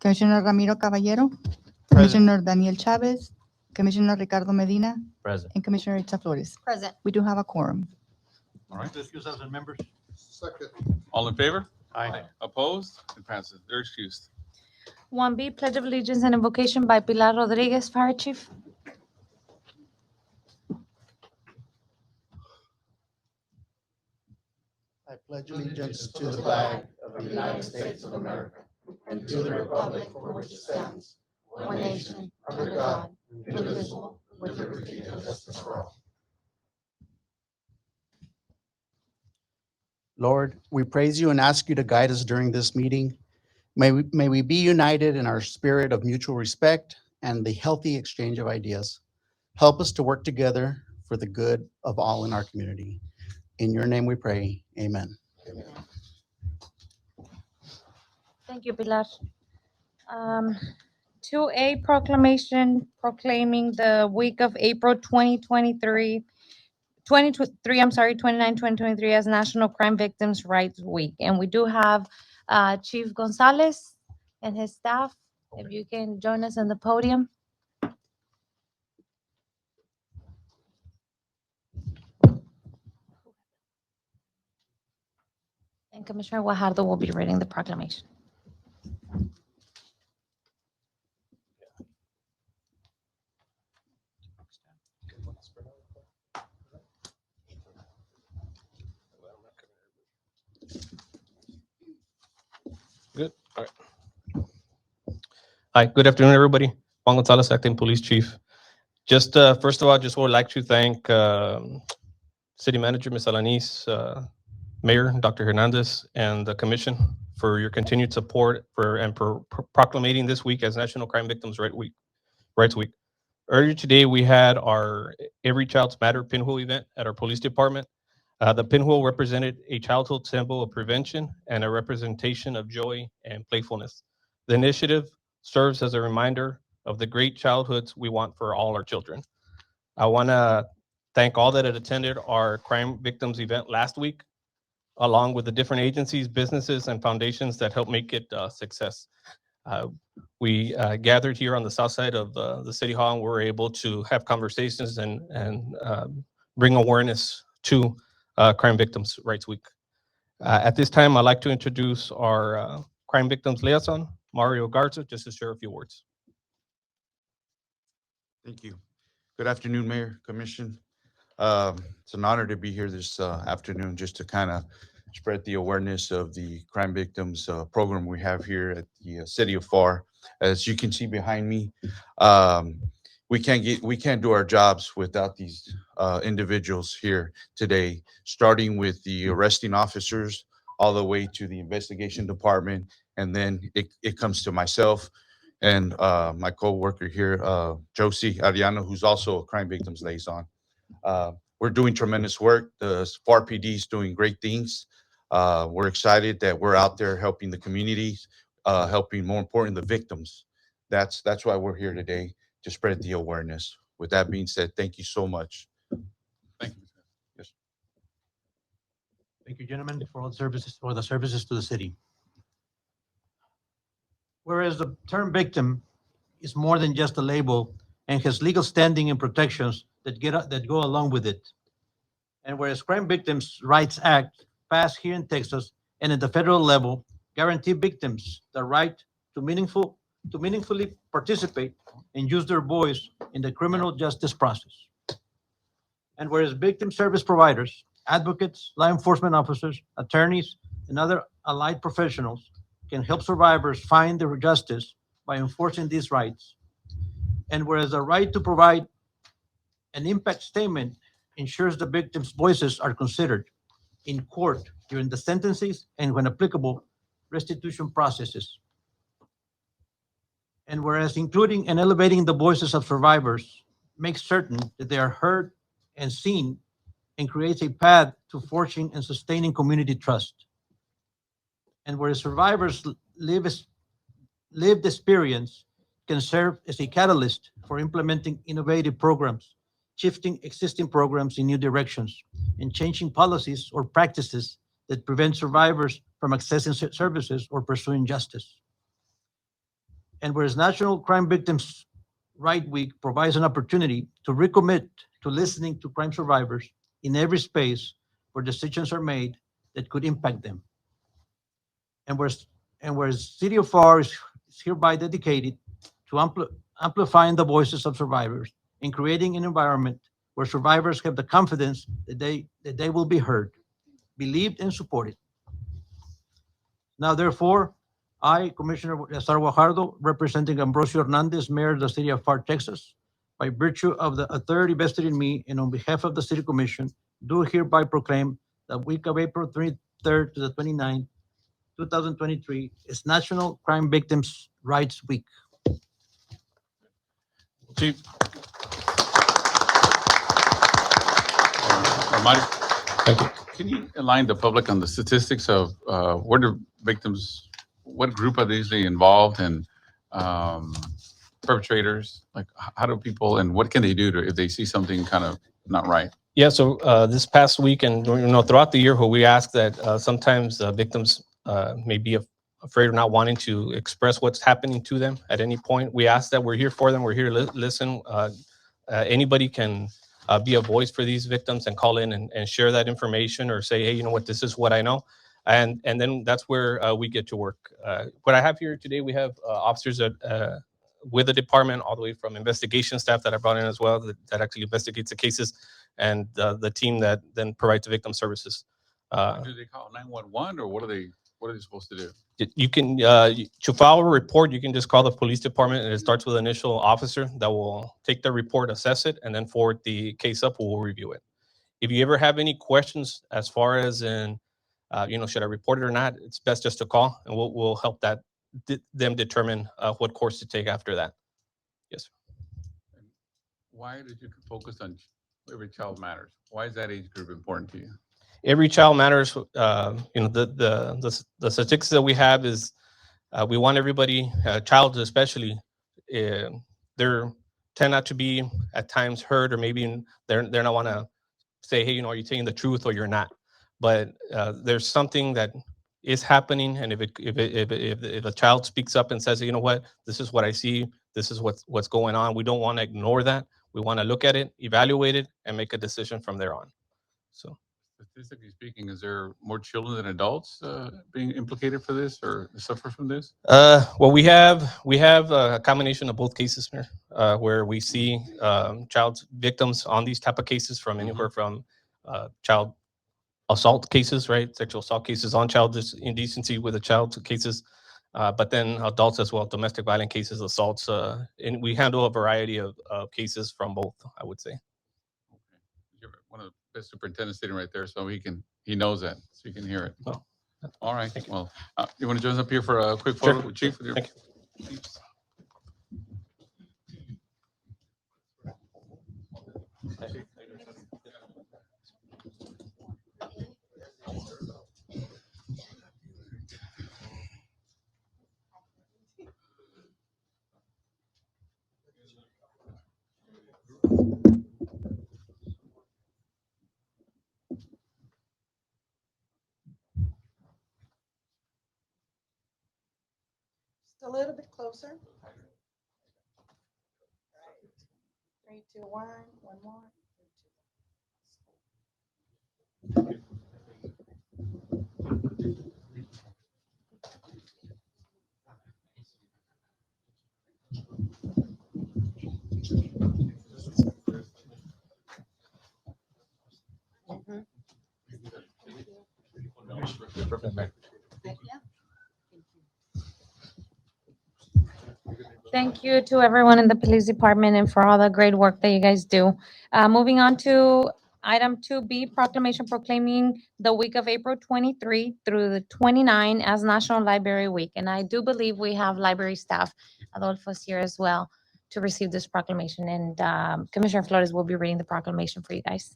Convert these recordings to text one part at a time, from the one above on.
Commissioner Ramiro Caballero, Present. Commissioner Daniel Chavez, Commissioner Ricardo Medina, Present. and Commissioner Itza Flores. Present. We do have a quorum. All right. Excuse us and members. Second. All in favor? Aye. Opposed? It passes. They're excused. 1B, Pledge of Allegiance and Invocation by Pilar Rodriguez, Fire Chief. I pledge allegiance to the flag of the United States of America and to the republic for which it stands, one nation, under God, indivisible, with liberty and justice for all. Lord, we praise you and ask you to guide us during this meeting. May we be united in our spirit of mutual respect and the healthy exchange of ideas. Help us to work together for the good of all in our community. In your name we pray, amen. Thank you, Pilar. 2A, proclamation proclaiming the week of April 2023, 2023 as National Crime Victims' Rights Week. And we do have Chief Gonzalez and his staff. If you can join us on the podium. And Commissioner Guajardo will be reading the proclamation. Good. All right. Hi, good afternoon, everybody. Juan Gonzalez, Acting Police Chief. Just first of all, just would like to thank City Manager Ms. Alanis, Mayor Dr. Hernandez, and the Commission for your continued support for proclamating this week as National Crime Victims' Rights Week. Earlier today, we had our Every Child's Matter pinwheel event at our police department. The pinwheel represented a childhood symbol of prevention and a representation of joy and playfulness. The initiative serves as a reminder of the great childhoods we want for all our children. I want to thank all that had attended our crime victims event last week, along with the different agencies, businesses, and foundations that helped make it a success. We gathered here on the south side of the City Hall, and we were able to have conversations and bring awareness to Crime Victims' Rights Week. At this time, I'd like to introduce our Crime Victims Liaison, Mario Garza, just to share a few words. Thank you. Good afternoon, Mayor, Commission. It's an honor to be here this afternoon just to kind of spread the awareness of the crime victims program we have here at the City of Pharr. As you can see behind me, we can't do our jobs without these individuals here today, starting with the arresting officers all the way to the investigation department, and then it comes to myself and my co-worker here, Josie Ariano, who's also a crime victims liaison. We're doing tremendous work. The Pharr PD is doing great things. We're excited that we're out there helping the communities, helping, more important, the victims. That's why we're here today, to spread the awareness. With that being said, thank you so much. Thank you. Yes. Thank you, gentlemen, for all the services to the city. Whereas the term victim is more than just a label and has legal standing and protections that go along with it. And whereas Crime Victims' Rights Act passed here in Texas and at the federal level guarantee victims the right to meaningfully participate and use their voice in the criminal justice process. And whereas victim service providers, advocates, law enforcement officers, attorneys, and other allied professionals can help survivors find their justice by enforcing these rights. And whereas the right to provide an impact statement ensures the victims' voices are considered in court during the sentences and, when applicable, restitution processes. And whereas including and elevating the voices of survivors makes certain that they are heard and seen and creates a path to forging and sustaining community trust. And whereas survivors' lived experience can serve as a catalyst for implementing innovative programs, shifting existing programs in new directions, and changing policies or practices that prevent survivors from accessing services or pursuing justice. And whereas National Crime Victims' Right Week provides an opportunity to recommit to listening to crime survivors in every space where decisions are made that could impact them. And whereas City of Pharr is hereby dedicated to amplifying the voices of survivors and creating an environment where survivors have the confidence that they will be heard, believed, and supported. Now, therefore, I, Commissioner Cesar Guajardo, representing Ambrosio Hernandez, Mayor of the City of Pharr, Texas, by virtue of the authority vested in me and on behalf of the City Commission, do hereby proclaim the week of April 23rd to the 29th, 2023 is National Crime Victims' Rights Week. Chief. Armani, Thank you. can you enlighten the public on the statistics of where do victims, what group are they usually involved and perpetrators? Like, how do people and what can they do if they see something kind of not right? Yeah, so this past week and throughout the year, where we ask that sometimes victims may be afraid or not wanting to express what's happening to them at any point. We ask that we're here for them. We're here to listen. Anybody can be a voice for these victims and call in and share that information or say, hey, you know what, this is what I know. And then that's where we get to work. What I have here today, we have officers with the department, all the way from investigation staff that I brought in as well, that actually investigates the cases, and the team that then provides the victim services. Do they call 911 or what are they supposed to do? You can, to file a report, you can just call the police department, and it starts with an initial officer that will take the report, assess it, and then forward the case up, we'll review it. If you ever have any questions as far as in, should I report it or not, it's best just to call, and we'll help them determine what course to take after that. Yes, sir. Why did you focus on every child matters? Why is that age group important to you? Every child matters. The statistics that we have is we want everybody, child especially, they're tend not to be at times heard, or maybe they're not want to say, hey, are you telling the truth or you're not? But there's something that is happening, and if a child speaks up and says, you know what, this is what I see, this is what's going on, we don't want to ignore that. We want to look at it, evaluate it, and make a decision from there on. So. Statistically speaking, is there more children than adults being implicated for this or suffer from this? Well, we have a combination of both cases here, where we see child victims on these type of cases, from anywhere from child assault cases, right, sexual assault cases, on child indecency with a child cases, but then adults as well, domestic violence cases, assaults, and we handle a variety of cases from both, I would say. Okay. You're one of the best superintendents sitting right there, so he knows that, so you can hear it. Oh, all right. thank you. Well, you want to join us up here for a quick Sure. photo with Chief? Thank you. Just a little bit closer. 3, 2, 1, one more. 3, 2. Thank you to everyone in the police department and for all the great work that you guys do. Moving on to item 2B, proclamation proclaiming the week of April 23 through the 29 as National Library Week. And I do believe we have library staff, Adolfo's here as well, to receive this proclamation. And Commissioner Flores will be reading the proclamation for you guys.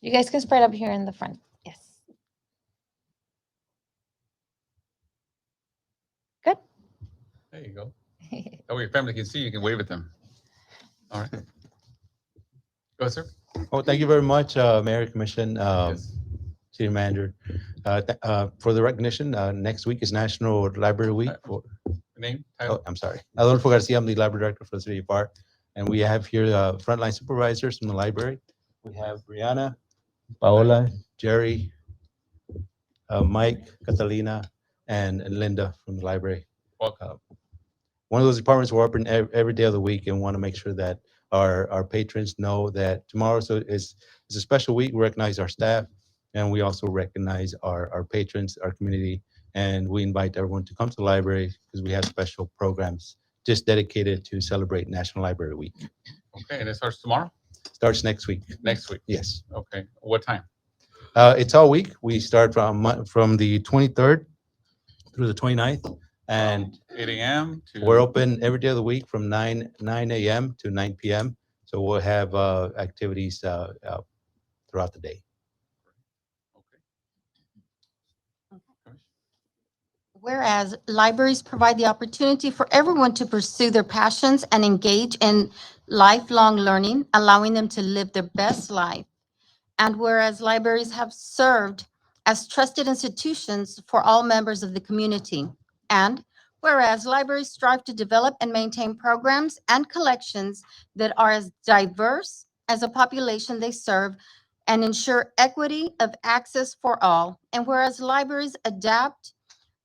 You guys can spread up here in the front. Yes. Good. There you go. That way your family can see, you can wave at them. All right. ahead, sir. Oh, thank you very much, Mayor, Commission, Yes. City Manager. For the recognition, next week is National Library Week. Name, Oh, title? I'm sorry. Adolfo Garcia, I'm the Library Director for the City of Pharr. And we have here frontline supervisors from the library. We have Brianna, Paola, Jerry, Mike, Catalina, and Linda from the library. Welcome. One of those departments we're open every day of the week and want to make sure that our patrons know that tomorrow is a special week. We recognize our staff and we also recognize our patrons, our community, and we invite everyone to come to the library because we have special programs just dedicated to celebrate National Library Week. Okay, and it starts tomorrow? Starts next week. Next week? Yes. Okay, what time? It's all week. We start from the 23rd through the 29th. And 8 a.m. to? we're open every day of the week from 9 a.m. to 9 p.m. So we'll have activities throughout the day. Whereas libraries provide the opportunity for everyone to pursue their passions and engage in lifelong learning, allowing them to live their best life. And whereas libraries have served as trusted institutions for all members of the community. And whereas libraries strive to develop and maintain programs and collections that are as diverse as the population they serve and ensure equity of access for all. And whereas libraries adapt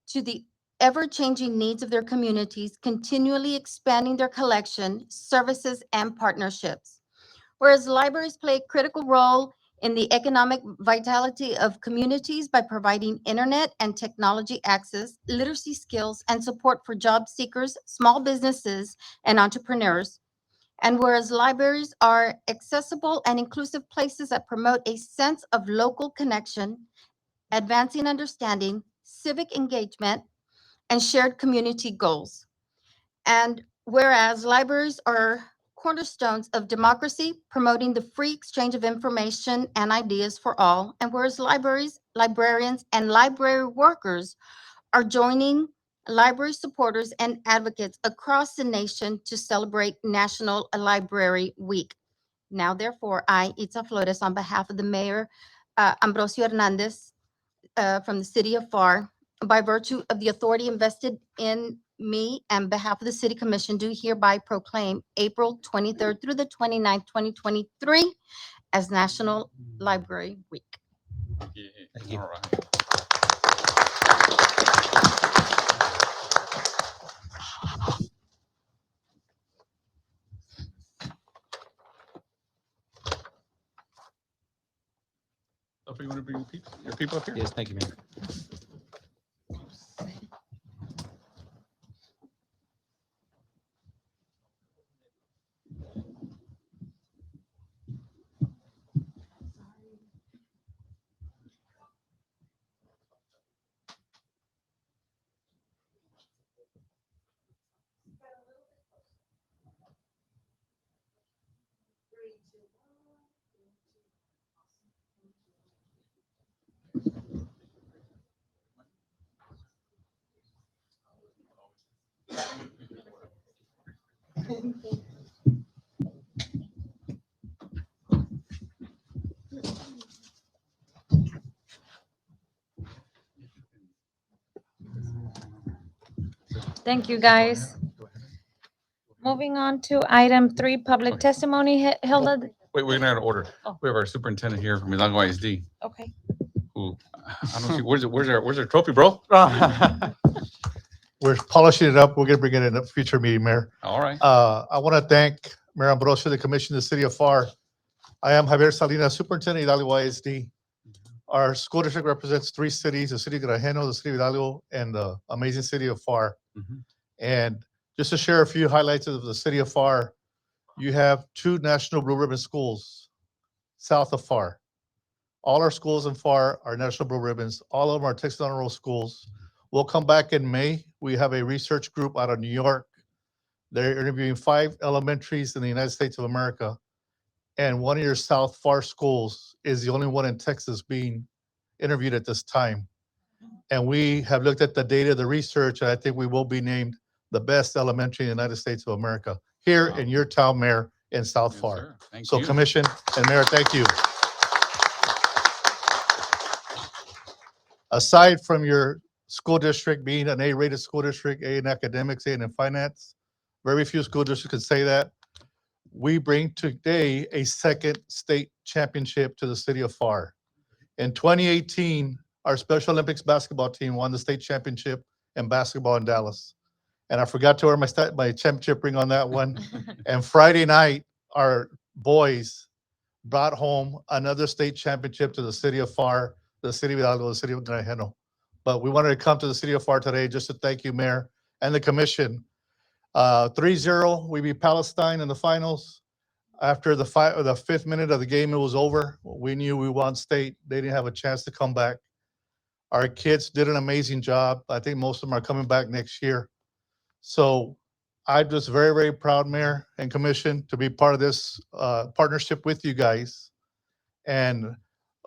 to the ever-changing needs of their communities, continually expanding their collection, services, and partnerships. Whereas libraries play a critical role in the economic vitality of communities by providing internet and technology access, literacy skills, and support for job seekers, small businesses, and entrepreneurs. And whereas libraries are accessible and inclusive places that promote a sense of local connection, advancing understanding, civic engagement, and shared community goals. And whereas libraries are cornerstones of democracy, promoting the free exchange of information and ideas for all, and whereas libraries, librarians, and library workers are joining library supporters and advocates across the nation to celebrate National Library Week. Now, therefore, I, Itza Flores, on behalf of the Mayor, Ambrosio Hernandez, from the city of Pharr, by virtue of the authority invested in me and behalf of the City Commission, do hereby proclaim April 23rd through the 29th, 2023 as National Library Week. Yeah, Thank you. all right. So if you want to bring your people up here? Yes, thank you, Mayor. Thank you, guys. Moving on to item 3, public testimony. Hilda, Wait, we're gonna order. Oh. We have our superintendent here from Hidalgo ISD, okay. who, I don't see, where's our trophy, bro? We're polishing it up. We're going to bring it in a future meeting, Mayor. All right. I want to thank Mayor Ambrosio, the Commission, the City of Pharr. I am Javier Salinas, Superintendent, Hidalgo ISD. Our school district represents 3 cities, the city of Grajeno, the city of Hidalgo, and the amazing city of Pharr. Mhm. And just to share a few highlights of the city of Pharr, you have 2 national blue ribbon schools south of Pharr. All our schools in Pharr are national blue ribbons. All of them are Texas Honor Roll schools. We'll come back in May. We have a research group out of New York. They're interviewing 5 elementaries in the United States of America. And one of your South Pharr schools is the only one in Texas being interviewed at this time. And we have looked at the data, the research, and I think we will be named the best elementary in the United States of America here in your town, Mayor, in South Yes, Pharr. sir. Thank So you. Commission and Mayor, thank you. Aside from your school district being an A-rated school district, A in academics, A in finance, very few school districts can say that. We bring today a second state championship to the city of Pharr. In 2018, our Special Olympics basketball team won the state championship in basketball in Dallas. And I forgot to wear my championship ring on that one. And Friday night, our boys brought home another state championship to the city of Pharr, the city of Hidalgo, the city of Guanajuato. But we wanted to come to the city of Pharr today just to thank you, Mayor, and the commission. 3-0, we beat Palestine in the finals. After the 5th minute of the game, it was over. We knew we won state. They didn't have a chance to come back. Our kids did an amazing job. I think most of them are coming back next year. So I'm just very, very proud, Mayor and Commission, to be part of this partnership with you guys. And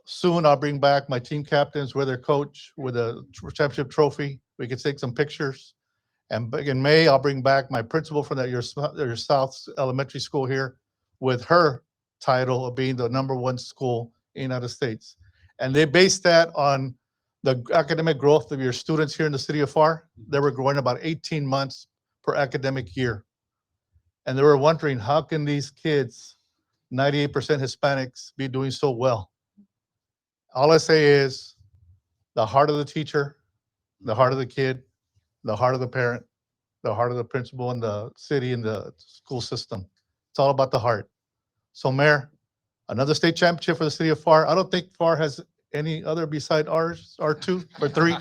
soon I'll bring back my team captains with their coach with a championship trophy. We can take some pictures. And in May, I'll bring back my principal from your South Elementary School here with her title of being the #1 school in the United States. And they based that on the academic growth of your students here in the city of Pharr. They were growing about 18 months per academic year. And they were wondering, how can these kids, 98% Hispanics, be doing so well? All I say is the heart of the teacher, the heart of the kid, the heart of the parent, the heart of the principal and the city and the school system. It's all about the heart. So Mayor, another state championship for the city of Pharr. I don't think Pharr has any other beside ours, or 2 or 3.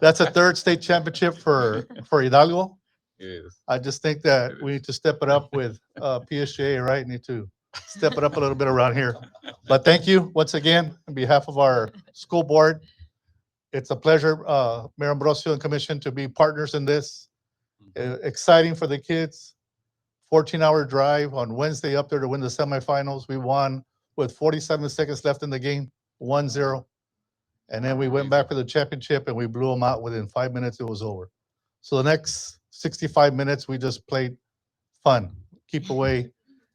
That's a 3rd state championship for Hidalgo. Yes. I just think that we need to step it up with PSJA, right? Need to step it up a little bit around here. But thank you once again on behalf of our school board. It's a pleasure, Mayor Ambrosio and Commission, to be partners in this. Exciting for the kids. 14-hour drive on Wednesday up there to win the semifinals. We won with 47 seconds left in the game, 1-0. And then we went back for the championship and we blew them out within 5 minutes. It was over. So the next 65 minutes, we just played fun, keep away.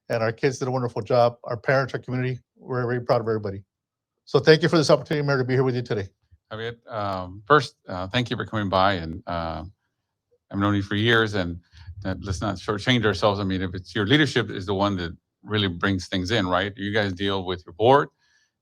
And our kids did a wonderful job. Our parents, our community, we're very proud of everybody. So thank you for this opportunity, Mayor, to be here with you today. Javier, first, thank you for coming by, and I've known you for years, and let's not shortchange ourselves. I mean, if it's your leadership is the one that really brings things in, right? You guys deal with your board.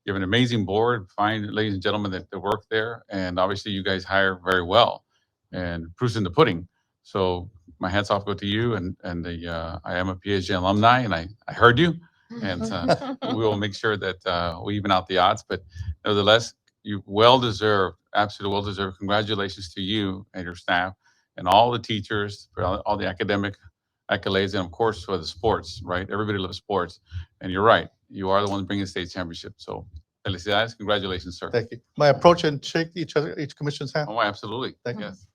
You have an amazing board, fine ladies and gentlemen that work there, and obviously you guys hire very well, and proof's in the pudding. So my hats off go to you, and I am a PSJA alumni, and I heard you, and we will make sure that we even out the odds. But nevertheless, you well deserved, absolutely well deserved. Congratulations to you and your staff and all the teachers for all the academic accolades, and of course for the sports, right? Everybody loves sports, and you're right. You are the one bringing the state championship. So, felicidades, congratulations, sir. Thank you. My approach and shake each commission's hand. Oh, absolutely. Thank you. Yes.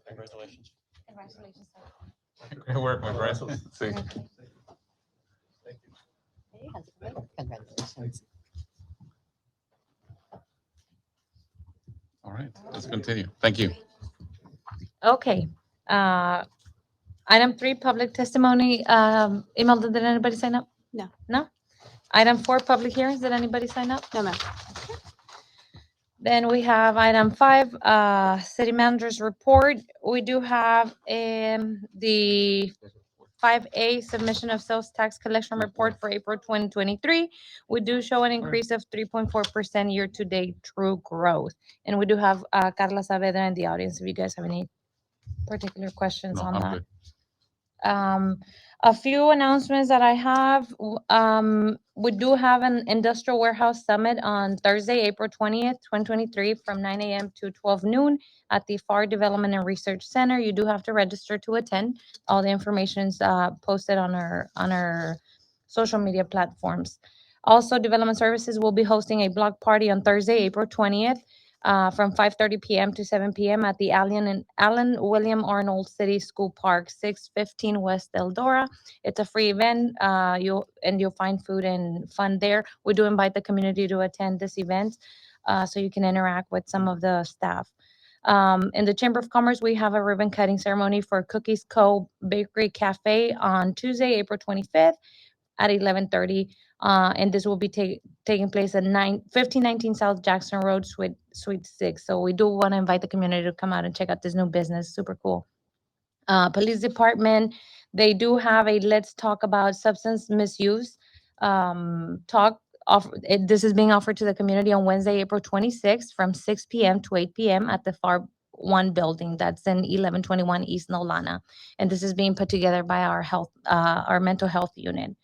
Congratulations. Congratulations. Great work, my friend. See. Congratulations. All right, let's continue. Thank you. Okay. Item 3, public testimony. Imelda, did anybody sign up? No. No? Item 4, public hearings. Did anybody sign up? No, ma'am. Then we have item 5, city manager's report. We do have the 5A, submission of sales tax collection report for April 2023. We do show an increase of 3.4% year-to-date true growth. And we do have Carla Saavedra in the audience if you guys have any particular questions No, on I'm that. good. A few announcements that I have. We do have an industrial warehouse summit on Thursday, April 20th, 2023 from 9 a.m. to 12 noon at the Pharr Development and Research Center. You do have to register to attend. All the information is posted on our social media platforms. Also, Development Services will be hosting a block party on Thursday, April 20th from 5:30 p.m. to 7 p.m. at the Allen William Arnold City School Park, 615 West Eldora. It's a free event. You'll find food and fun there. We do invite the community to attend this event so you can interact with some of the staff. In the Chamber of Commerce, we have a ribbon cutting ceremony for Cookies Co. Bakery Cafe on Tuesday, April 25th at 11:30. And this will be taking place at 1519 South Jackson Road, Suite 6. So we do want to invite the community to come out and check out this new business. Super cool. Police Department, they do have a Let's Talk About Substance Misuse talk. This is being offered to the community on Wednesday, April 26th from 6 p.m. to 8 p.m. at the Pharr 1 building. That's in 1121 East Nolana. And this is being put together by our mental health unit.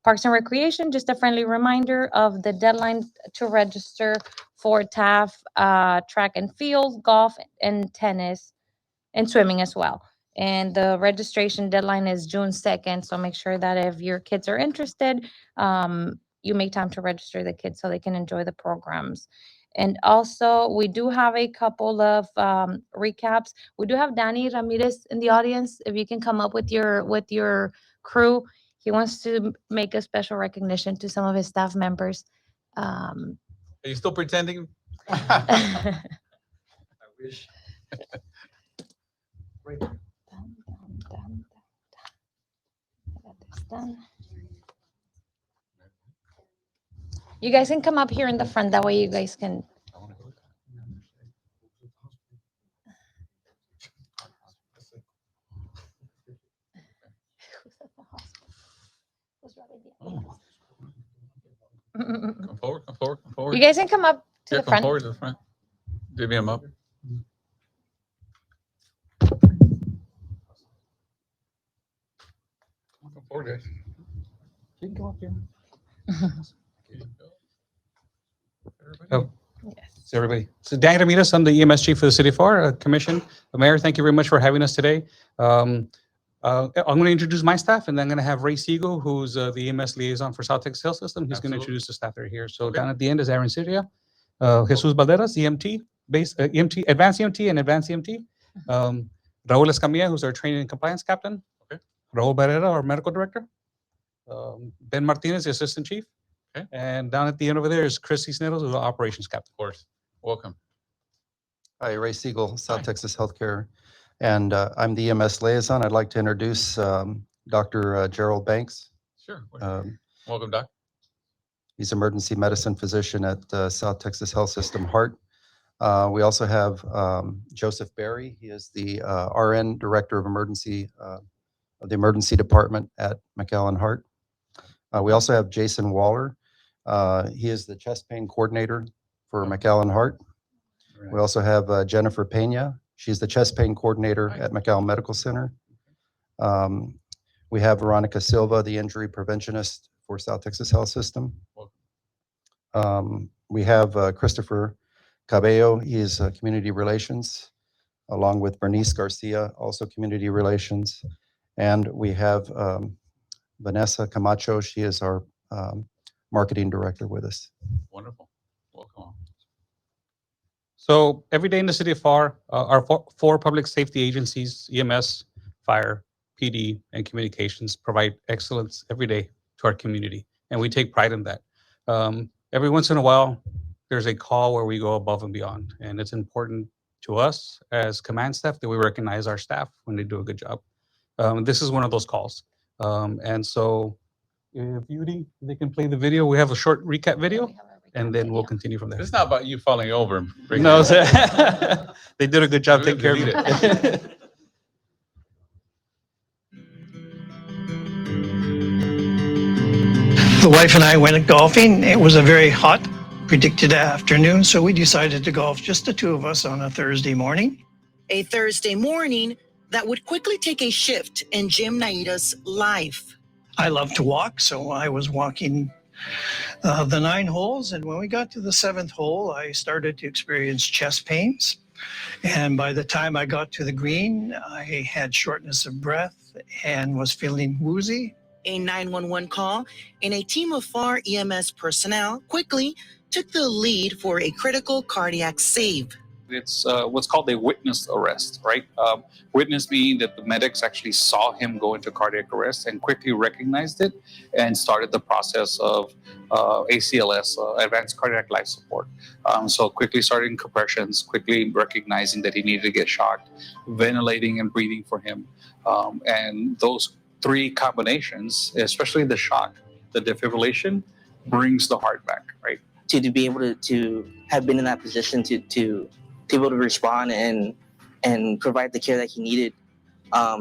Parks and Recreation, just a friendly reminder of the deadline to register for TAF, track and field, golf, and tennis, and swimming as well. And the registration deadline is June 2nd. So make sure that if your kids are interested, you make time to register the kids so they can enjoy the programs. And also, we do have a couple of recaps. We do have Danny Ramirez in the audience. If you can come up with your crew, he wants to make a special recognition to some of his staff members. Are you still pretending? I wish. You guys can come up here in the front. That way you guys can. Come forward, come forward, come forward. You guys can come up to Yeah, the come front. forward to the front. Divvy him up. Come forward, guys. You can go up here. Oh, Yes. so everybody. So Dan Ramirez, I'm the EMS chief for the City of Pharr Commission. Mayor, thank you very much for having us today. I'm going to introduce my staff, and then I'm going to have Ray Siegel, who's the EMS liaison for South Texas Health System. He's going to Absolutely. introduce the staff that are here. So Okay. down at the end is Aaron Syria, Jesus Balderas, EMT, EMT, advanced EMT, and advanced EMT. Raul Escamilla, who's our training and compliance captain. Okay. Raul Barrera, our medical director. Ben Martinez, the assistant chief. Okay. And down at the end over there is Chris Cisneros, who's the operations captain. Of course. Welcome. Hi, Ray Siegel, South Hi. Texas Healthcare, and I'm the EMS liaison. I'd like to introduce Dr. Gerald Banks. Sure. Um, Welcome, Doc. He's emergency medicine physician at South Texas Health System Heart. We also have Joseph Berry. He is the RN Director of Emergency of the Emergency Department at McAllen Heart. We also have Jason Waller. He is the chest pain coordinator for McAllen Heart. We also have Jennifer Pena. She's the chest pain coordinator at McAllen Medical Center. We have Veronica Silva, the injury preventionist for South Texas Health System. We have Christopher Cabello. He is community relations, along with Bernice Garcia, also community relations. And we have Vanessa Camacho. She is our marketing director with us. Wonderful. Welcome. So every day in the city of Pharr, our four public safety agencies, EMS, Fire, PD, and Communications, provide excellence every day to our community, and we take pride in that. Every once in a while, there's a call where we go above and beyond, and it's important to us as command staff that we recognize our staff when they do a good job. This is one of those calls. And so if Beauty, they can play the video. We have a short recap video, and then we'll continue from there. It's not about you falling over and breaking. No, it. they did a good job taking care of Delete it. The wife and I went golfing. It was a very hot, predicted afternoon, so we decided to golf, just the two of us, on a Thursday morning. A Thursday morning that would quickly take a shift in Jim Naida's life. I love to walk, so I was walking the 9 holes, and when we got to the 7th hole, I started to experience chest pains. And by the time I got to the green, I had shortness of breath and was feeling woozy. A 911 call and a team of Pharr EMS personnel quickly took the lead for a critical cardiac save. it's what's called a witness arrest, right? Witness meaning that the medics actually saw him go into cardiac arrest and quickly recognized it and started the process of ACLS, advanced cardiac life support. So quickly starting compressions, quickly recognizing that he needed to get shocked, ventilating and breathing for him. And those three combinations, especially the shock, the defibrillation, brings the heart back, right? To be able to have been in that position to be able to respond and provide the care that he needed.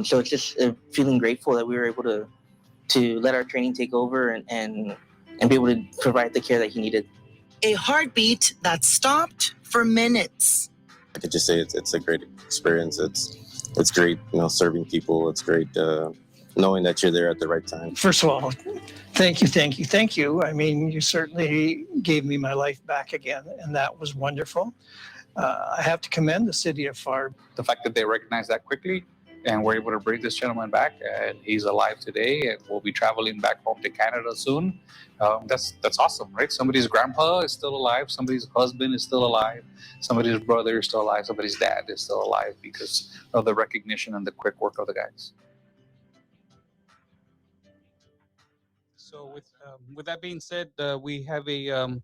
So it's just feeling grateful that we were able to let our training take over and be able to provide the care that he needed. A heartbeat that stopped for minutes. I could just say it's a great experience. It's great, serving people. It's great knowing that you're there at the right time. First of all, thank you. I mean, you certainly gave me my life back again, and that was wonderful. I have to commend the city of Pharr. The fact that they recognized that quickly and were able to bring this gentleman back, and he's alive today and will be traveling back home to Canada soon. That's awesome, right? Somebody's grandpa is still alive, somebody's husband is still alive, somebody's brother is still alive, somebody's dad is still alive because of the recognition and the quick work of the guys. So with that being said, we have a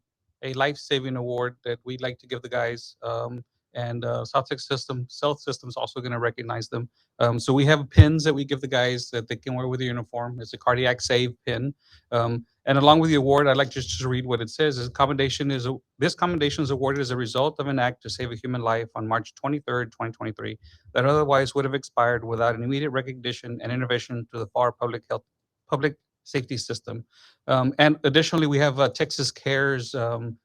life-saving award that we'd like to give the guys, and South Texas System is also going to recognize them. So we have pins that we give the guys that they can wear with the uniform. It's a cardiac save pin, and along with the award, I'd like just to read what it says. This commendation is awarded as a result of an act to save a human life on March 23rd, 2023, that otherwise would have expired without an immediate recognition and intervention to the Pharr public safety system. And additionally, we have Texas Cares,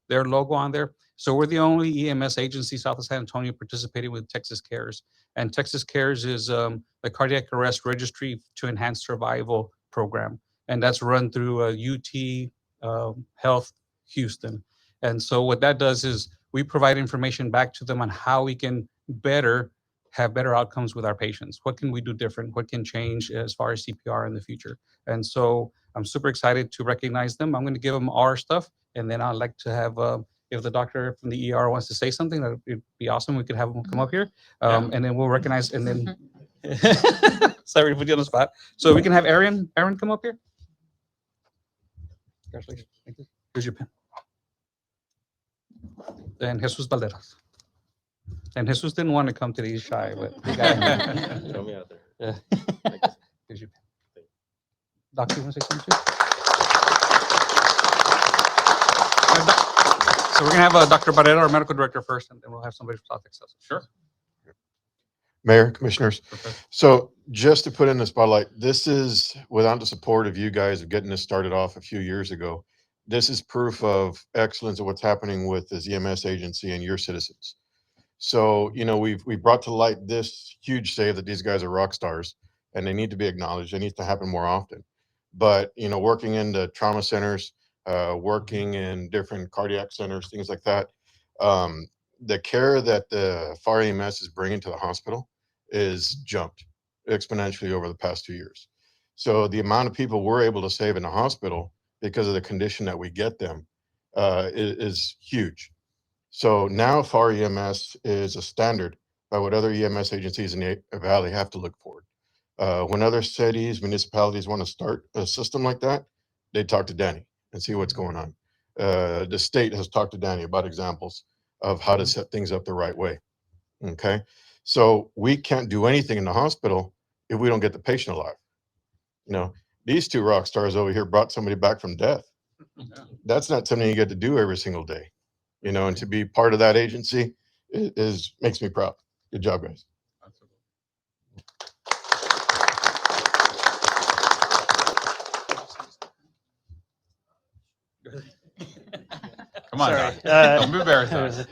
their logo on there. So we're the only EMS agency south of San Antonio participating with Texas Cares. And Texas Cares is the Cardiac Arrest Registry to Enhance Survival program. And that's run through UT Health Houston. And so what that does is we provide information back to them on how we can have better outcomes with our patients. What can we do different? What can change as far as CPR in the future? And so I'm super excited to recognize them. I'm going to give them our stuff, and then I'd like to have, if the doctor from the ER wants to say something, that would be awesome. We could have them come up here, and then we'll recognize, and then, sorry to put you on the spot. So we can have Aaron come up here. Congratulations. Thank you. Here's your pen. Then Jesus Valderas. And Jesus didn't want to come today, he's shy, but he got Show me out there. Yeah. Here's your pen. Doctor, you want to say something too? So we're going to have Dr. Barrera, our medical director, first, and then we'll have somebody from South Texas. Sure. Mayor, commissioners. So just to put in the spotlight, this is without the support of you guys of getting this started off a few years ago. This is proof of excellence of what's happening with this EMS agency and your citizens. So, we brought to light this huge save that these guys are rock stars and they need to be acknowledged. It needs to happen more often. But, working in the trauma centers, working in different cardiac centers, things like that, the care that the Pharr EMS is bringing to the hospital is jumped exponentially over the past 2 years. So the amount of people we're able to save in the hospital because of the condition that we get them is huge. So now Pharr EMS is a standard by what other EMS agencies in the Valley have to look for. When other cities, municipalities want to start a system like that, they talk to Danny and see what's going on. The state has talked to Danny about examples of how to set things up the right way. Okay. So we can't do anything in the hospital if we don't get the patient alive. These two rock stars over here brought somebody back from death. That's not something you get to do every single day. And to be part of that agency makes me proud. Good job, guys. Come on, Sorry. Doc. Don't be embarrassed.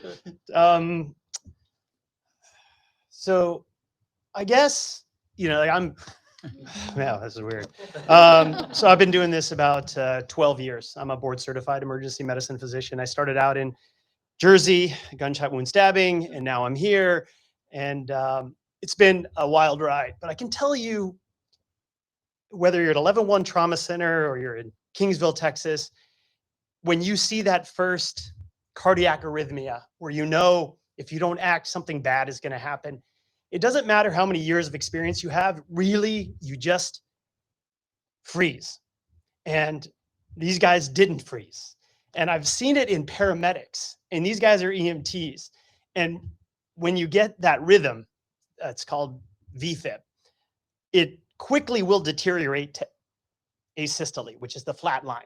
So I guess, I'm, yeah, this is weird. So I've been doing this about 12 years. I'm a board certified emergency medicine physician. I started out in Jersey, gunshot wound stabbing, and now I'm here. And it's been a wild ride, but I can tell you, whether you're at 11-1 Trauma Center or you're in Kingsville, Texas, when you see that first cardiac arrhythmia, where if you don't act, something bad is going to happen. It doesn't matter how many years of experience you have, really, you just freeze. And these guys didn't freeze. And I've seen it in paramedics, and these guys are EMTs. And when you get that rhythm, it's called VFib, it quickly will deteriorate to asystole, which is the flat line.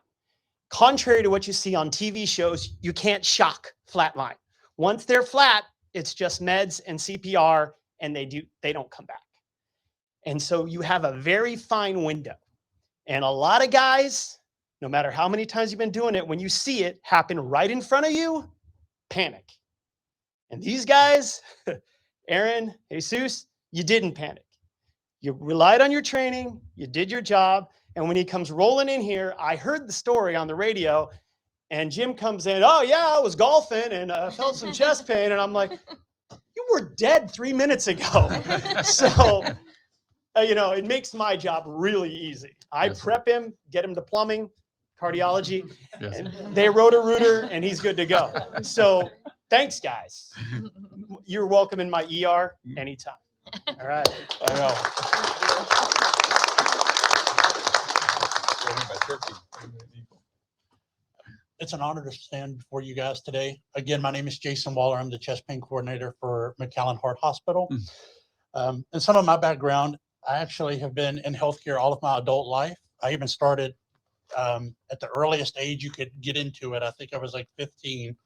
Contrary to what you see on TV shows, you can't shock flat line. Once they're flat, it's just meds and CPR, and they don't come back. And so you have a very fine window. And a lot of guys, no matter how many times you've been doing it, when you see it happen right in front of you, panic. And these guys, Aaron, Jesus, you didn't panic. You relied on your training, you did your job, and when he comes rolling in here, I heard the story on the radio, and Jim comes in, oh yeah, I was golfing and felt some chest pain, and I'm like, you were dead 3 minutes ago. So, it makes my job really easy. I prep him, get him to plumbing, cardiology, and they Roto-Rooter, and he's good to go. So thanks, guys. You're welcome in my ER anytime. All right. I know. It's an honor to stand before you guys today. Again, my name is Jason Waller. I'm the chest pain coordinator for McAllen Heart Hospital. And some of my background, I actually have been in healthcare all of my adult life. I even started at the earliest age you could get into it. I think I was like 15.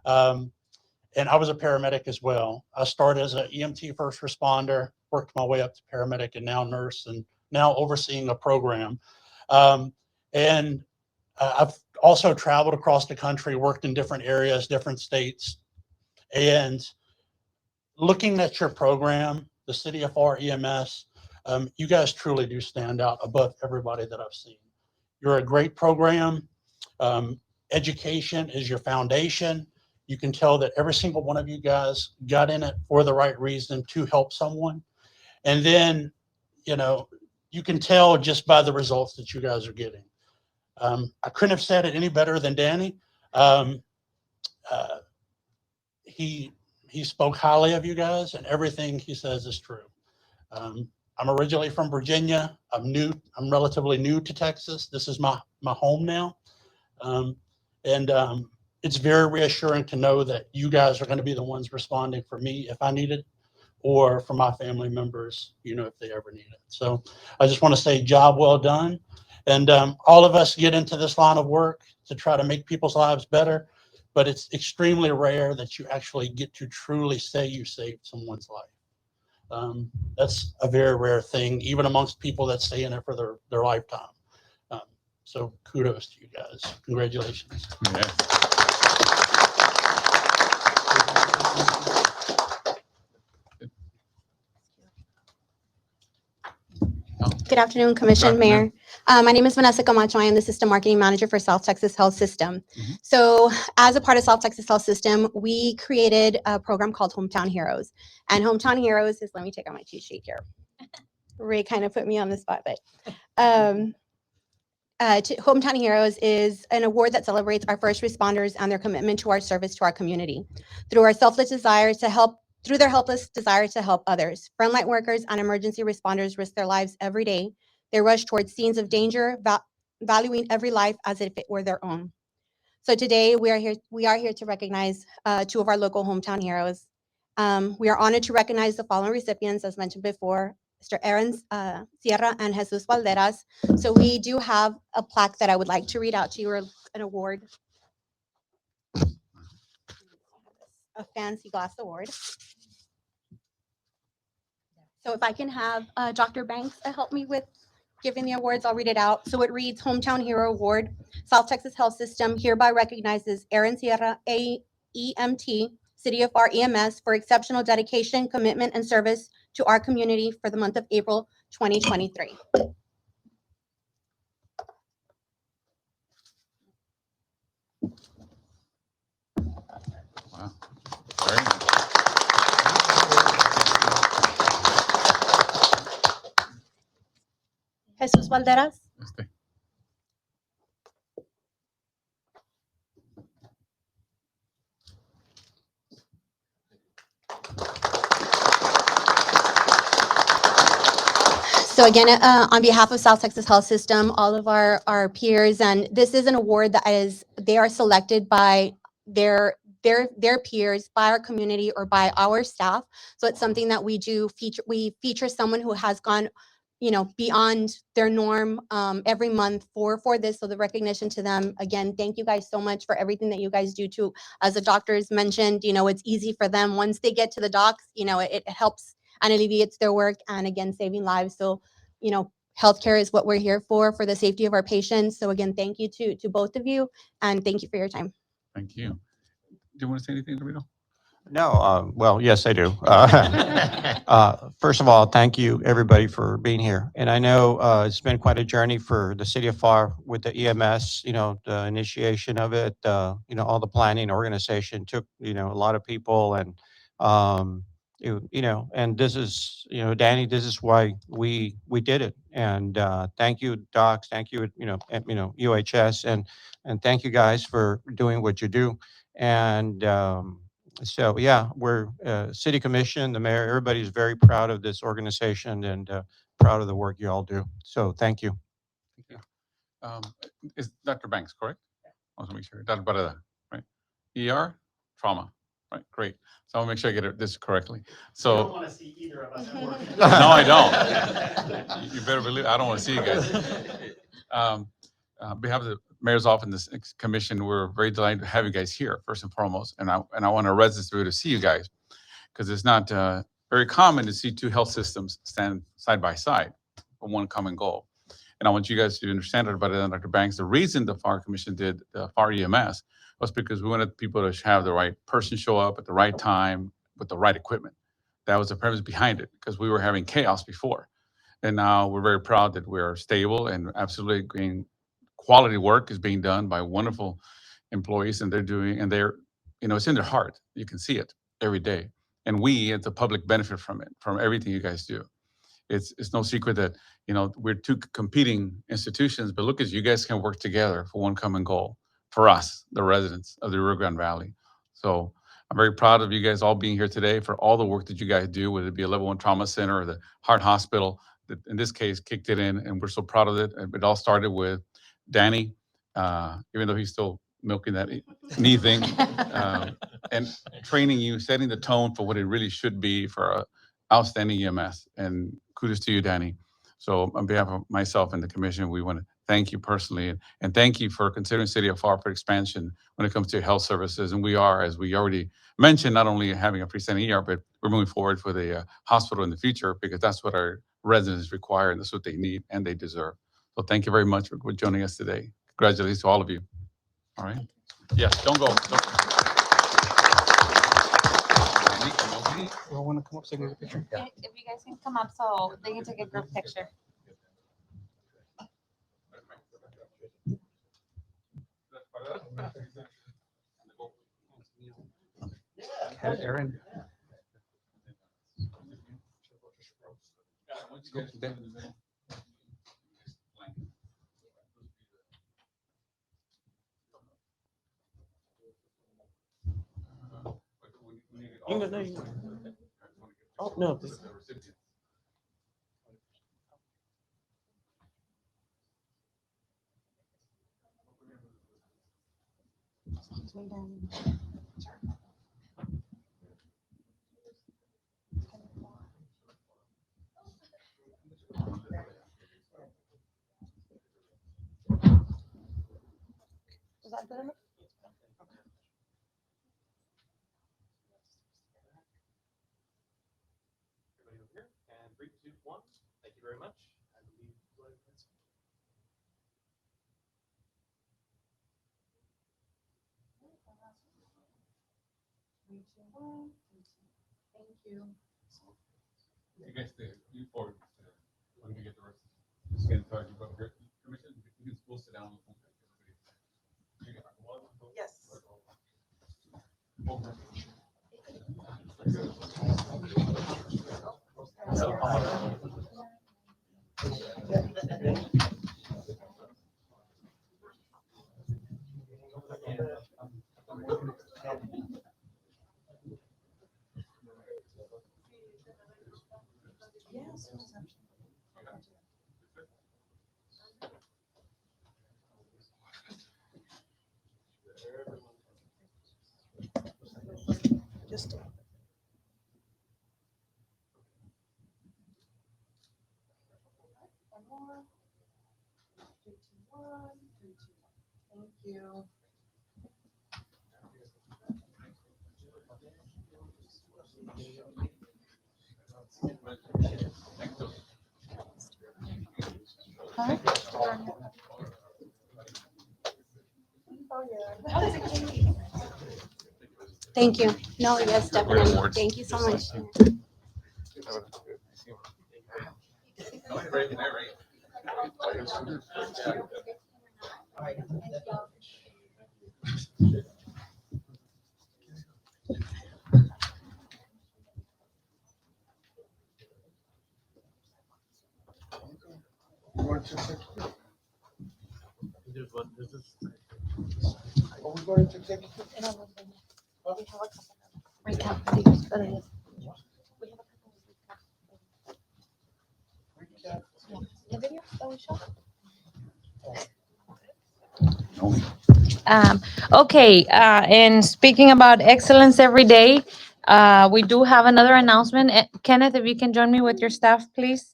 And I was a paramedic as well. I started as an EMT first responder, worked my way up to paramedic, and now nurse, and now overseeing a program. And I've also traveled across the country, worked in different areas, different states. And looking at your program, the City of Pharr EMS, you guys truly do stand out above everybody that I've seen. You're a great program. Education is your foundation. You can tell that every single one of you guys got in it for the right reason, to help someone. And then, you can tell just by the results that you guys are getting. I couldn't have said it any better than Danny. He spoke highly of you guys, and everything he says is true. I'm originally from Virginia. I'm relatively new to Texas. This is my home now. It's very reassuring to know that you guys are going to be the ones responding for me if I need it, or for my family members, if they ever need it. So I just want to say, job well done. And all of us get into this line of work to try to make people's lives better, but it's extremely rare that you actually get to truly say you saved someone's life. That's a very rare thing, even amongst people that stay in it for their lifetime. So kudos to you guys. Congratulations. Yeah. Good afternoon, Commission, Mayor. My name is Vanessa Camacho. I am the System Marketing Manager for South Texas Health System. So as a part of South Texas Health System, we created a program called Hometown Heroes. And Hometown Heroes is, let me take out my cheat sheet here. Ray kind of put me on the spot, but Hometown Heroes is an award that celebrates our first responders and their commitment to our service to our community. Through their helpless desire to help others, frontline workers and emergency responders risk their lives every day. They rush towards scenes of danger, valuing every life as if it were their own. So today we are here to recognize two of our local hometown heroes. We are honored to recognize the following recipients, as mentioned before, Mr. Aaron Sierra and Jesus Valderas. So we do have a plaque that I would like to read out to you, or an award. A fancy glass award. So if I can have Dr. Banks help me with giving the awards, I'll read it out. So it reads, Hometown Hero Award. South Texas Health System hereby recognizes Aaron Sierra, AEMT, City of Pharr EMS, for exceptional dedication, commitment, and service to our community for the month of April 2023. Wow. Very nice. Jesus Valderas. So again, on behalf of South Texas Health System, all of our peers, and this is an award that they are selected by their peers, by our community, or by our staff. So it's something that we feature someone who has gone, beyond their norm every month for this. So the recognition to them. Again, thank you guys so much for everything that you guys do too. As the doctors mentioned, it's easy for them once they get to the docs. It helps and alleviates their work, and again, saving lives. So, healthcare is what we're here for the safety of our patients. So again, thank you to both of you, and thank you for your time. Thank you. Do you want to say anything, Dorito? No, well, yes, I do. First of all, thank you, everybody, for being here. And I know it's been quite a journey for the city of Pharr with the EMS, the initiation of it, all the planning, organization took, a lot of people. And, and this is, Danny, this is why we did it. And thank you, docs, thank you, UHS, and thank you guys for doing what you do. And, so yeah, we're city commission, the mayor, everybody's very proud of this organization and proud of the work you all do. So thank you. Is Dr. Banks correct? I want to make sure. Dr. Barreda, right? ER, trauma, right? Great. So I want to make sure I get this correctly. So You don't want to see either of us at work. no, I don't. You better believe I don't want to see you guys. On behalf of the mayor's office and this commission, we're very delighted to have you guys here, first and foremost. And I want our residents to see you guys, because it's not very common to see two health systems stand side by side for one common goal. And I want you guys to understand, everybody, and Dr. Banks, the reason the Pharr Commission did the Pharr EMS was because we wanted people to have the right person show up at the right time with the right equipment. That was the premise behind it, because we were having chaos before. And now we're very proud that we're stable and absolutely being quality work is being done by wonderful employees, and they're, it's in their heart. You can see it every day. And we, as the public, benefit from it, from everything you guys do. It's no secret that, we're two competing institutions, but look, as you guys can work together for one common goal, for us, the residents of the Rio Grande Valley. So I'm very proud of you guys all being here today, for all the work that you guys do, whether it be a level 1 trauma center or the heart hospital, that in this case kicked it in, and we're so proud of it. It all started with Danny, even though he's still milking that knee thing, and training you, setting the tone for what it really should be for a outstanding EMS. And kudos to you, Danny. So on behalf of myself and the commission, we want to thank you personally, and thank you for considering City of Pharr for expansion when it comes to health services. And we are, as we already mentioned, not only having a freestanding ER, but we're moving forward for the hospital in the future, because that's what our residents require, and that's what they need and they deserve. So thank you very much for joining us today. Congratulations to all of you. All right. Yes, don't go. You want to come up so you can get a picture? If you guys can come up so they can take a group picture. Aaron. Oh, no. Is that good enough? And 3, 2, 1. Thank you very much. I believe. Thank you. You guys stay. You forward. When we get the rest, just get in touch. But commission, you can still sit down. Yes. Yes. Just one more. 3, 2, 1, 3, 2, 1. Thank you. Huh? Oh, yeah. Thank you. No, yes, definitely. Awards. Thank you so much. Are we going to executive? We have a couple of recap videos, but we have a couple of recap. Yeah, the video that we shot. Okay, and speaking about excellence every day, we do have another announcement. Kenneth, if you can join me with your staff, please.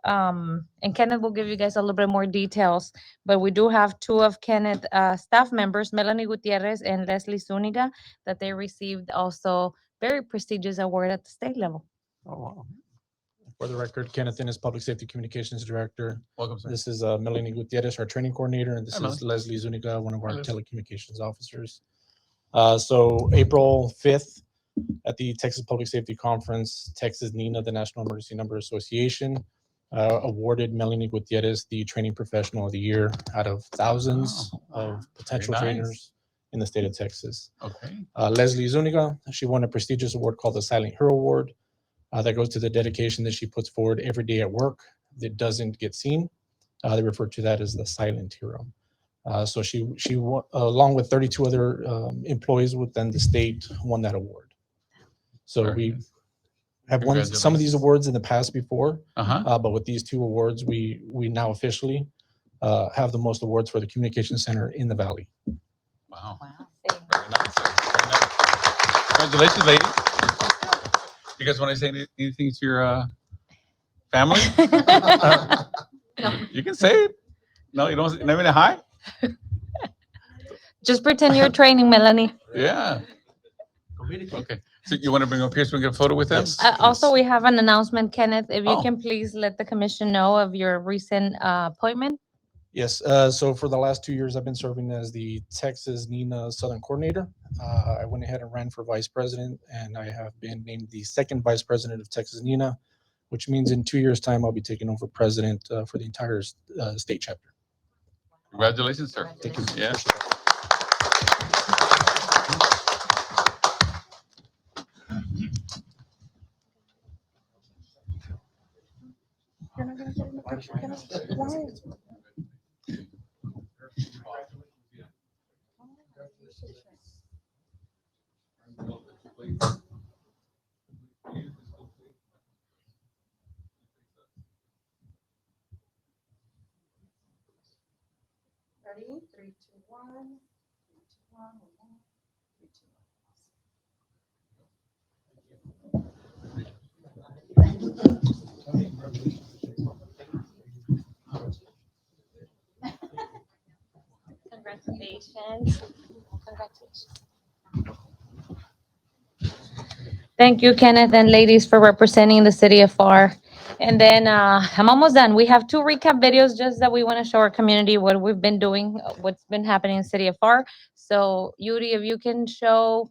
And Kenneth will give you guys a little bit more details, but we do have two of Kenneth staff members, Melanie Gutierrez and Leslie Zuniga, that they received also very prestigious award at the state level. Oh, wow. For the record, Kenneth Innes, Public Safety Communications Director. Welcome, sir. This is Melanie Gutierrez, our training coordinator, and this Hi, is Leslie Zuniga, one of our Hi, Leslie. telecommunications officers. So April 5th at the Texas Public Safety Conference, Texas NENA, the National Emergency Number Association, awarded Melanie Gutierrez the Training Professional of the Year out of thousands of potential nice. trainers in the state of Texas. Okay. Leslie Zuniga, she won a prestigious award called the Silent Hero Award. That goes to the dedication that she puts forward every day at work that doesn't get seen. They refer to that as the silent hero. So she along with 32 other employees within the state, won that award. So Very we nice. have won some of these awards in the past before, Uh-huh. but with these two awards, we now officially have the most awards for the communication center in the Valley. Wow. Very nice, sir. Very nice. Congratulations, lady. You guys want to say anything to your family? You can say it. No, you don't. Not even a hi? Just pretend you're training, Melanie. Yeah. Okay. So you want to bring up here so we can get a photo with them? Also, we have an announcement, Kenneth. If you Oh. can please let the commission know of your recent appointment. Yes, so for the last 2 years, I've been serving as the Texas NENA Southern Coordinator. I went ahead and ran for Vice President, and I have been named the second Vice President of Texas NENA, which means in 2 years' time, I'll be taking over President for the entire state chapter. Congratulations, sir. Thank you. Yeah. You're not gonna get in the picture, Kenneth? Why? Ready? 3, 2, 1. 3, 2, 1. 1 more. 3, 2, 1. Congratulations. Congratulations. Thank you, Kenneth and ladies, for representing the city of Pharr. And then I'm almost done. We have 2 recap videos just that we want to show our community what we've been doing, what's been happening in the city of Pharr. So, Yuri, if you can show,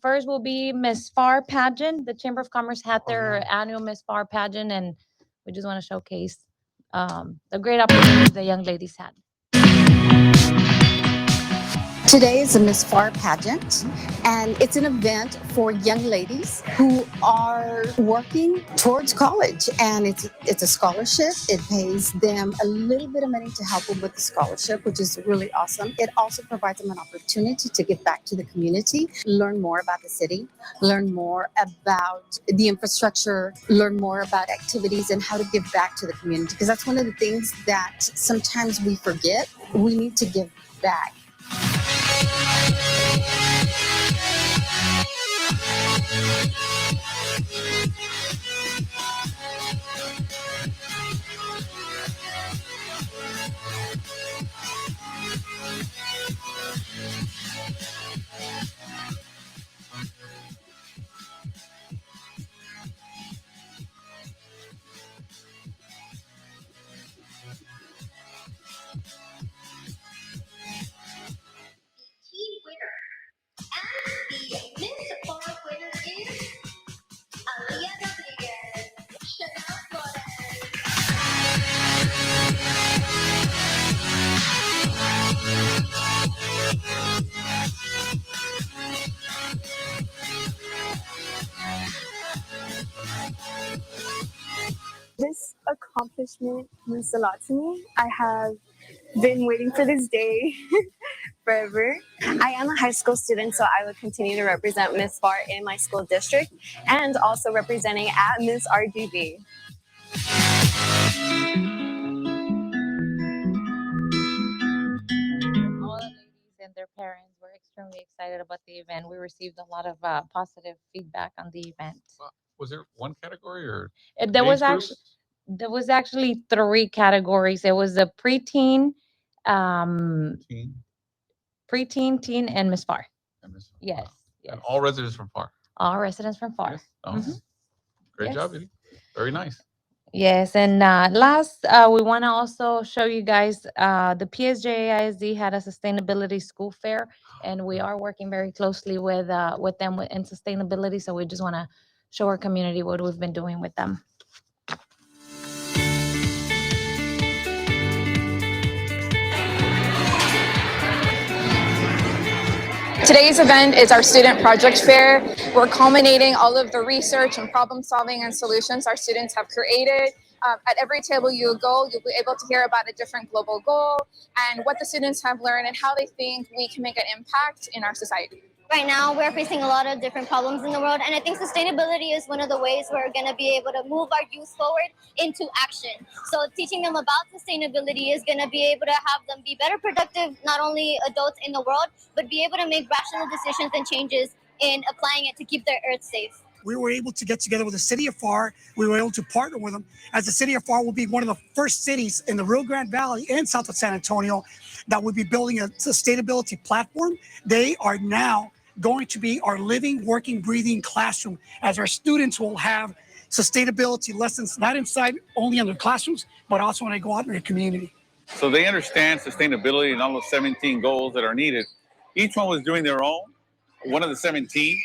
first will be Miss Pharr pageant. The Chamber of Commerce had their annual Miss Pharr pageant, and we just want to showcase the great opportunities the young ladies had. Today is a Miss Pharr pageant, and it's an event for young ladies who are working towards college, and it's a scholarship. It pays them a little bit of money to help them with the scholarship, which is really awesome. It also provides them an opportunity to give back to the community, learn more about the city, learn more about the infrastructure, learn more about activities and how to give back to the community, because that's one of the things that sometimes we forget. We need to give back. This accomplishment means a lot to me. I have been waiting for this day forever. I am a high school student, so I will continue to represent Miss Pharr in my school district and also representing at Miss RGB. All the ladies and their parents were extremely excited about the event. We received a lot of positive feedback on the event. Was there one category or There was age group? actually 3 categories. It was a preteen, Teen preteen, teen, and Miss Pharr. and Miss- Yes, And all residents from Pharr. all residents from Pharr. Yes? Oh, Mhm. Great Yes. job, Edie. Very nice. Yes, and last, we want to also show you guys the PSJA ISD had a sustainability school fair, and we are working very closely with them in sustainability. So we just want to show our community what we've been doing with them. Today's event is our student project fair. We're culminating all of the research and problem solving and solutions our students have created. At every table you go, you'll be able to hear about a different global goal and what the students have learned and how they think we can make an impact in our society. Right now, we're facing a lot of different problems in the world, and I think sustainability is one of the ways we're going to be able to move our youth forward into action. So teaching them about sustainability is going to be able to have them be better productive, not only adults in the world, but be able to make rational decisions and changes in applying it to keep their earth safe. We were able to get together with the city of Pharr. We were able to partner with them, as the city of Pharr will be one of the first cities in the Rio Grande Valley and south of San Antonio that will be building a sustainability platform. They are now going to be our living, working, breathing classroom, as our students will have sustainability lessons, not inside only in their classrooms, but also when they go out in their community. So they understand sustainability and all those 17 goals that are needed. Each one was doing their own, one of the 17,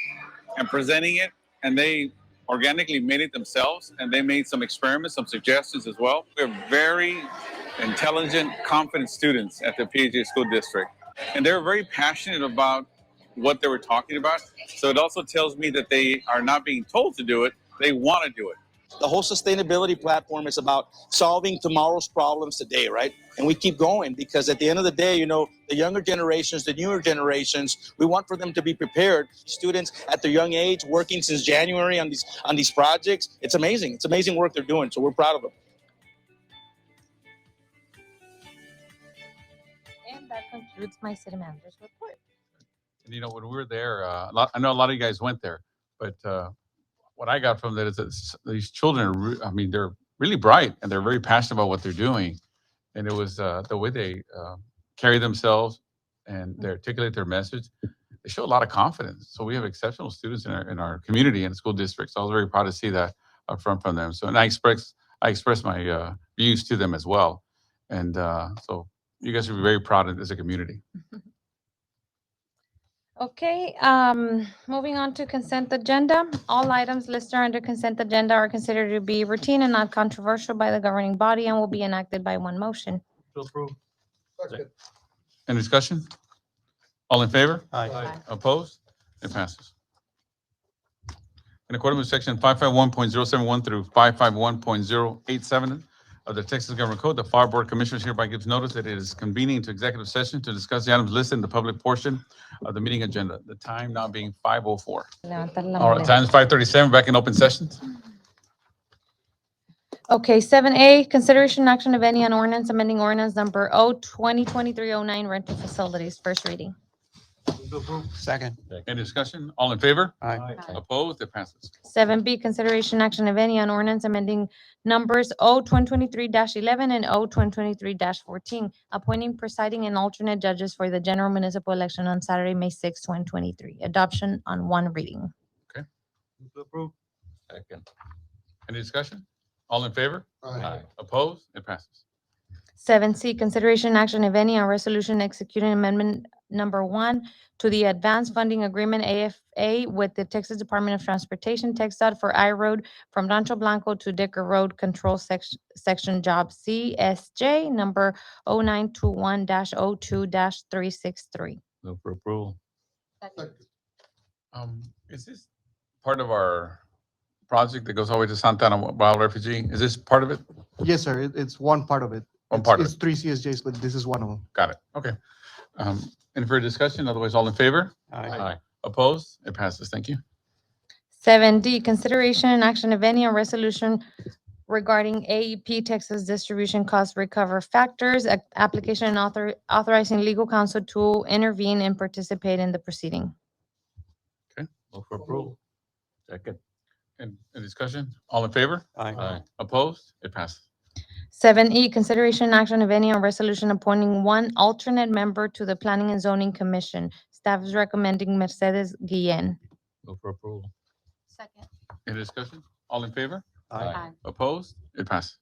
and presenting it, and they organically made it themselves, and they made some experiments, some suggestions as well. We're very intelligent, confident students at the PSJA School District, and they're very passionate about what they were talking about. So it also tells me that they are not being told to do it, they want to do it. The whole sustainability platform is about solving tomorrow's problems today, right? And we keep going because at the end of the day, you know, the younger generations, the newer generations, we want for them to be prepared. Students at their young age, working since January on these projects, it's amazing. It's amazing work they're doing, so we're proud of them. And that concludes my city manager's report. And you know, when we were there, I know a lot of you guys went there, but what I got from that is that these children are, I mean, they're really bright and they're very passionate about what they're doing. And it was the way they carry themselves and they articulate their message. They show a lot of confidence. So we have exceptional students in our community and school districts. So I was very proud to see that up front from them. So, and I express my views to them as well. And so you guys should be very proud as a community. Okay, moving on to consent agenda. All items listed under consent agenda are considered to be routine and not controversial by the governing body and will be enacted by one motion. To approve. Any discussion? All in favor? Aye. Opposed? It passes. In accordance with section 551.071 through 551.087 of the Texas Government Code, the Pharr Board of Commissioners hereby gives notice that it is convening to executive session to discuss the items listed in the public portion of the meeting agenda, the time now being 5:04. All right, time is 5:37, back in open sessions. Okay, 7A, consideration action of any on ordinance amending ordinance number 2023-09 rental facilities, first reading. Second. Any discussion? All in favor? Aye. Opposed? It passes. 7B, consideration action, if any, on ordinance amending numbers O-2023-11 and O-2023-14, appointing presiding and alternate judges for the general municipal election on Saturday, May 6, 2023. Adoption on one reading. Okay. Move to approve. Second. Any discussion? All in favor? Aye. Opposed? It passes. 7C, consideration action, if any, on resolution executing amendment number 1 to the advanced funding agreement AFA with the Texas Department of Transportation, TxDOT, for I-Road from Rancho Blanco to Dicker Road Control Section Job CSJ number 0921-02-363. Move for approval. Is this part of our project that goes all the way to Santa Ana Wild Refugee? Is this part of it? Yes, sir. It's one part of it. One part of It's 3 CSJs, but this is one of them. Got it. Okay. Any further discussion? Otherwise, all in favor? Aye. Opposed? It passes. Thank you. 7D, consideration and action, if any, on resolution regarding AEP Texas distribution cost recover factors, application and authorizing legal counsel to intervene and participate in the proceeding. Move for approval. Second. And discussion? All in favor? Aye. Opposed? It passes. 7E, consideration and action, if any, on resolution appointing one alternate member to the Planning and Zoning Commission. Staff is recommending Mercedes Guillen. Move for approval. Second. Any discussion? All in favor? Aye. Opposed? It passes.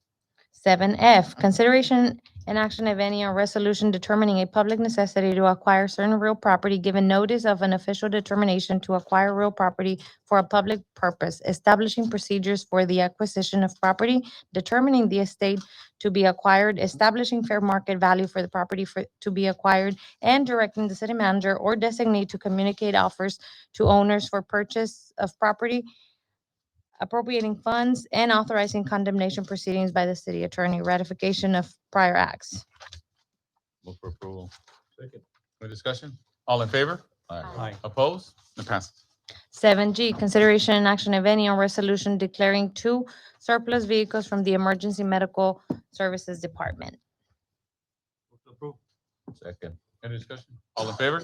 7F, consideration and action, if any, on resolution determining a public necessity to acquire certain real property, given notice of an official determination to acquire real property for a public purpose, establishing procedures for the acquisition of property, determining the estate to be acquired, establishing fair market value for the property to be acquired, and directing the city manager or designate to communicate offers to owners for purchase of property, appropriating funds, and authorizing condemnation proceedings by the city attorney, ratification of prior acts. Move for approval. Second. Any discussion? All in favor? Aye. Opposed? It passes. 7G, consideration and action, if any, on resolution declaring 2 surplus vehicles from the Emergency Medical Services Department. Move to approve. Second. Any discussion? All in favor?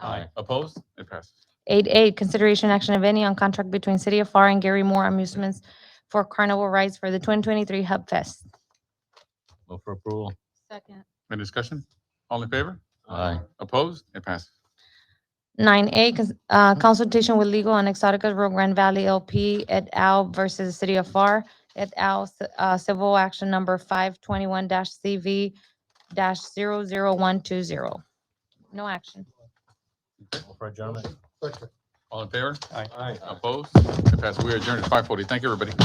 Aye. Opposed? It passes. 8A, consideration action, if any, on contract between City of Pharr and Gary Moore Amusements for carnival rides for the 2023 Hub Fest. Move for approval. Second. Any discussion? All in favor? Aye. Opposed? It passes. 9A, consultation with legal on Exotica Rio Grande Valley LP et al. Versus City of Pharr et al. Civil action number 521-CV-00120. No action. Move for adjournment. All in favor? Aye. Opposed? It passes. We are adjourned at 5:40. Thank you, everybody.